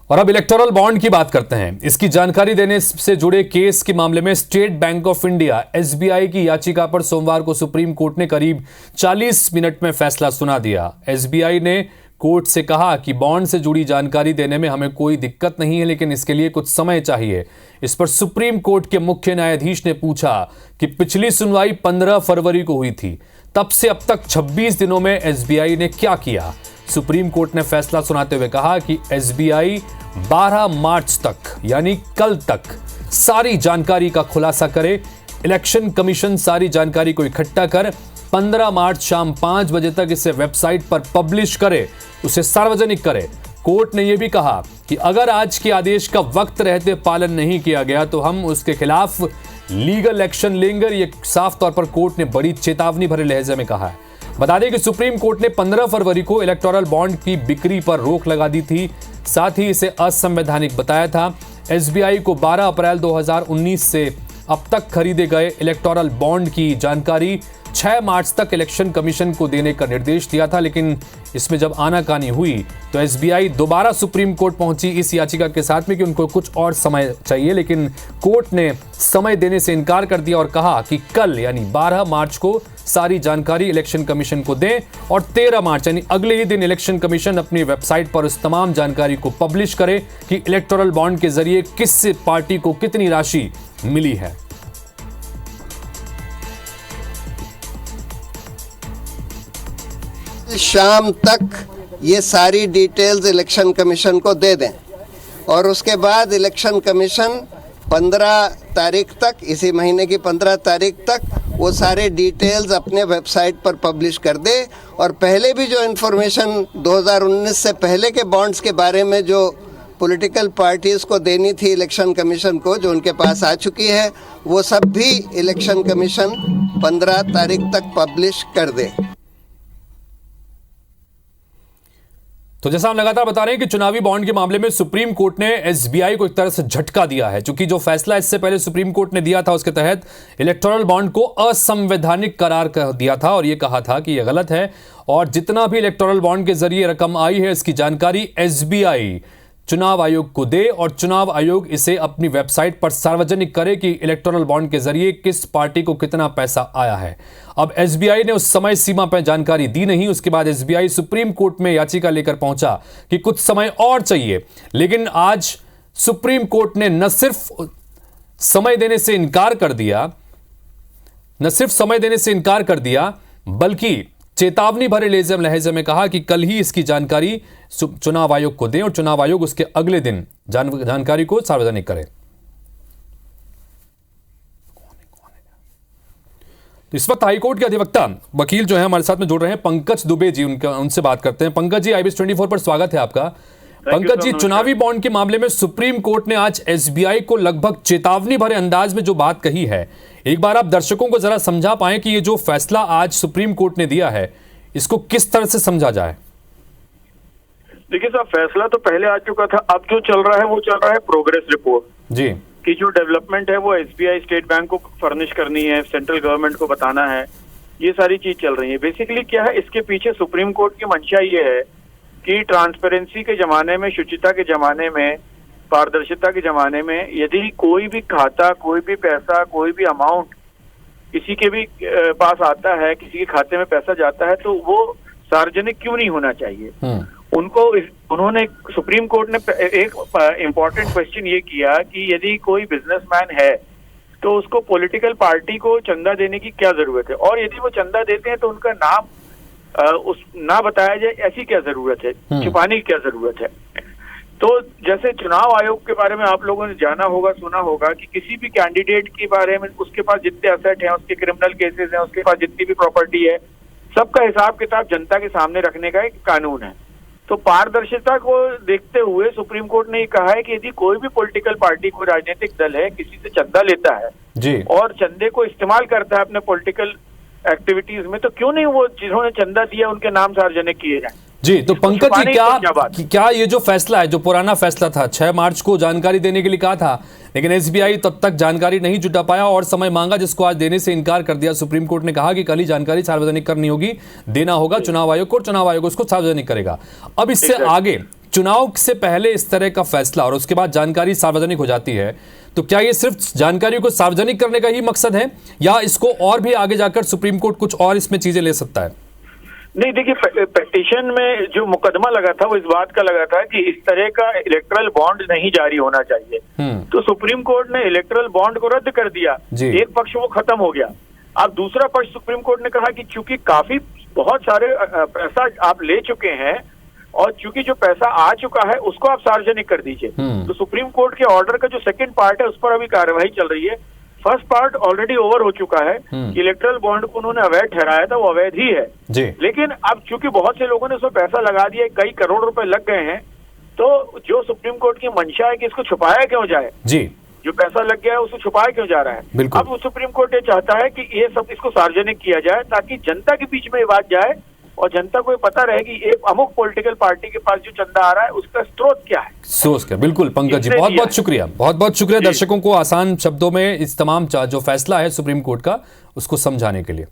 और अब electoral bond की बात करते हैं। इसकी जानकारी देने से जुड़े केस के मामले में state bank of India SBI की याचिका पर सोमवार को सुप्रीम कोर्ट ने करीब 40 मिनट में फैसला सुना दिया। एसबीआई ने कोर्ट से कहा कि बॉन्ड से जुड़ी जानकारी देने में हमें कोई दिक्कत नहीं है, लेकिन इसके लिए कुछ समय चाहिए। इस पर सुप्रीम कोर्ट के मुख्य न्यायाधीश ने पूछा कि पिछली सुनवाई 15 फरवरी को हुई थी, तब से अब तक 26 दिनों में एसबीआई ने क्या किया। सुप्रीम कोर्ट ने फैसला सुनाते हुए कहा कि एसबीआई 12 मार्च तक यानी कल तक सारी जानकारी का खुलासा करे। इलेक्शन कमीशन सारी जानकारी को इकट्ठा कर 15 मार्च शाम 5 बजे तक इसे वेबसाइट पर पब्लिश करे, उसे सार्वजनिक करे। कोर्ट ने यह भी कहा कि अगर आज के आदेश का वक्त रहते पालन नहीं किया गया तो हम उसके खिलाफ लीगल एक्शन लेंगे। ये साफ तौर पर कोर्ट ने बड़ी चेतावनी भरे लहजे में कहा है। बता दें कि सुप्रीम कोर्ट ने 15 फरवरी को इलेक्टोरल बॉन्ड की बिक्री पर रोक लगा दी थी, साथ ही इसे असंवैधानिक बताया था। एसबीआई को 12 अप्रैल 2019 से अब तक खरीदे गए इलेक्टोरल बॉन्ड की जानकारी 6 मार्च तक इलेक्शन कमीशन को देने का निर्देश दिया था, लेकिन इसमें जब आनाकानी हुई तो एसबीआई दोबारा सुप्रीम कोर्ट पहुंची इस याचिका के साथ में कि उनको कुछ और समय चाहिए, लेकिन कोर्ट ने समय देने से इनकार कर दिया और कहा कि कल यानी 12 मार्च को सारी जानकारी इलेक्शन कमीशन को दें और 13 मार्च यानी अगले ही दिन इलेक्शन कमीशन अपनी वेबसाइट पर उस तमाम जानकारी को पब्लिश करे कि इलेक्टोरल बॉन्ड के जरिए किस पार्टी को कितनी राशि मिली है। शाम तक ये सारी डिटेल्स इलेक्शन कमीशन को दे दें और उसके बाद इलेक्शन कमीशन 15 तारीख तक, इसी महीने की 15 तारीख तक वो सारे डिटेल्स अपने वेबसाइट पर पब्लिश कर दे। और पहले भी जो इन्फॉर्मेशन 2019 से पहले के बॉन्ड्स के बारे में जो पॉलिटिकल पार्टीज को देनी थी इलेक्शन कमीशन को, जो उनके पास आ चुकी है, वो सब भी इलेक्शन कमीशन 15 तारीख तक पब्लिश कर दे। तो जैसा हम लगातार बता रहे हैं कि चुनावी बॉन्ड के मामले में सुप्रीम कोर्ट ने एसबीआई को एक तरह से झटका दिया है, क्योंकि जो फैसला इससे पहले सुप्रीम कोर्ट ने दिया था उसके तहत इलेक्टोरल बॉन्ड को असंवैधानिक करार कर दिया था और यह कहा था कि यह गलत है और जितना भी इलेक्टोरल बॉन्ड के जरिए रकम आई है इसकी जानकारी एसबीआई चुनाव आयोग को दे और चुनाव आयोग इसे अपनी वेबसाइट पर सार्वजनिक करे कि इलेक्टोरल बॉन्ड के जरिए किस पार्टी को कितना पैसा आया है। अब एसबीआई ने उस समय सीमा पर जानकारी दी नहीं। उसके बाद एसबीआई सुप्रीम कोर्ट में याचिका लेकर पहुंचा कि कुछ समय और चाहिए, लेकिन आज सुप्रीम कोर्ट ने न सिर्फ समय देने से इनकार कर दिया बल्कि चेतावनी भरे लहजे में कहा कि कल ही इसकी जानकारी चुनाव आयोग को दें और चुनाव आयोग उसके अगले दिन जानकारी को सार्वजनिक करे। तो इस वक्त हाईकोर्ट के अधिवक्ता वकील जो है हमारे साथ में जुड़ रहे हैं, पंकज दुबे जी, उनसे बात करते हैं। पंकज जी, IBS 24 पर स्वागत है आपका। पंकज जी, चुनावी बॉन्ड के मामले में सुप्रीम कोर्ट ने आज एसबीआई को लगभग चेतावनी भरे अंदाज में जो बात कही है, एक बार आप दर्शकों को जरा समझा पाएं कि ये जो फैसला आज सुप्रीम कोर्ट ने दिया है इसको किस तरह से समझा जाए। देखिए साहब, फैसला तो पहले आ चुका था, अब जो चल रहा है वो चल रहा है प्रोग्रेस रिपोर्ट जी कि जो डेवलपमेंट है वो एसबीआई स्टेट बैंक को फर्निश करनी है, सेंट्रल गवर्नमेंट को बताना है, ये सारी चीज चल रही है। बेसिकली क्या है, इसके पीछे सुप्रीम कोर्ट की मंशा ये है कि ट्रांसपेरेंसी के जमाने में, शुचिता के जमाने में, पारदर्शिता के जमाने में यदि कोई भी खाता, कोई भी पैसा, कोई भी अमाउंट किसी के भी पास आता है, किसी के खाते में पैसा जाता है, तो वो सार्वजनिक क्यों नहीं होना चाहिए। उन्होंने सुप्रीम कोर्ट ने एक इम्पोर्टेंट क्वेश्चन ये किया कि यदि कोई बिजनेसमैन है तो उसको पॉलिटिकल पार्टी को चंदा देने की क्या जरूरत है, और यदि वो चंदा देते हैं तो उनका नाम ना बताया जाए, ऐसी क्या जरूरत है, छुपाने की क्या जरूरत है। तो जैसे चुनाव आयोग के बारे में आप लोगों ने जाना होगा, सुना होगा कि किसी भी कैंडिडेट के बारे में उसके पास जितने असेट हैं, उसके क्रिमिनल केसेस हैं, उसके पास जितनी भी प्रॉपर्टी है, सबका हिसाब किताब जनता के सामने रखने का एक कानून है। तो पारदर्शिता को देखते हुए सुप्रीम कोर्ट ने ये कहा है कि यदि कोई भी पॉलिटिकल पार्टी, कोई राजनीतिक दल है, किसी से चंदा लेता है जी और चंदे को इस्तेमाल करता है अपने पॉलिटिकल एक्टिविटीज में, तो क्यों नहीं वो जिन्होंने चंदा दिया उनके नाम सार्वजनिक किए जाए। जी, तो पंकज जी, क्या ये जो फैसला है, जो पुराना फैसला था, 6 मार्च को जानकारी देने के लिए कहा था, लेकिन एसबीआई तब तक जानकारी नहीं जुटा पाया और समय मांगा, जिसको आज देने से इनकार कर दिया। सुप्रीम कोर्ट ने कहा कि कल ही जानकारी सार्वजनिक करनी होगी, देना होगा चुनाव आयोग को, चुनाव आयोग उसको सार्वजनिक करेगा। अब इससे आगे चुनाव से पहले इस तरह का फैसला और उसके बाद जानकारी सार्वजनिक हो जाती है, तो क्या ये सिर्फ जानकारी को सार्वजनिक करने का ही मकसद है या इसको और भी आगे जाकर सुप्रीम कोर्ट कुछ और इसमें चीजें ले सकता है? नहीं, देखिए, पिटीशन में जो मुकदमा लगा था वो इस बात का लगा था कि इस तरह का इलेक्टरल बॉन्ड नहीं जारी होना चाहिए। तो सुप्रीम कोर्ट ने इलेक्टरल बॉन्ड को रद्द कर दिया, एक पक्ष वो खत्म हो गया। अब दूसरा पक्ष सुप्रीम कोर्ट ने कहा कि चूंकि काफी बहुत सारे पैसा आप ले चुके हैं और चूंकि जो पैसा आ चुका है उसको आप सार्वजनिक कर दीजिए। तो सुप्रीम कोर्ट के ऑर्डर का जो सेकंड पार्ट है उस पर अभी कार्यवाही चल रही है। फर्स्ट पार्ट ऑलरेडी ओवर हो चुका है कि इलेक्ट्रल बॉन्ड को उन्होंने अवैध ठहराया था, वो अवैध ही है जी। लेकिन अब चूंकि बहुत से लोगों ने उसमें पैसा लगा दिया, कई करोड़ रुपए लग गए हैं, तो जो सुप्रीम कोर्ट की मंशा है कि इसको छुपाया क्यों जाए जी, जो पैसा लग गया है उसको छुपाया क्यों जा रहा है। अब वो सुप्रीम कोर्ट ये चाहता है कि ये सब इसको सार्वजनिक किया जाए ताकि जनता के बीच में ये बात जाए और जनता को ये पता रहे कि एक अमुक पॉलिटिकल पार्टी के पास जो चंदा आ रहा है उसका स्रोत क्या है। सोच क्या, बिल्कुल पंकज जी, बहुत बहुत शुक्रिया, बहुत बहुत शुक्रिया दर्शकों को आसान शब्दों में इस तमाम जो फैसला है सुप्रीम कोर्ट का उसको समझाने के लिए।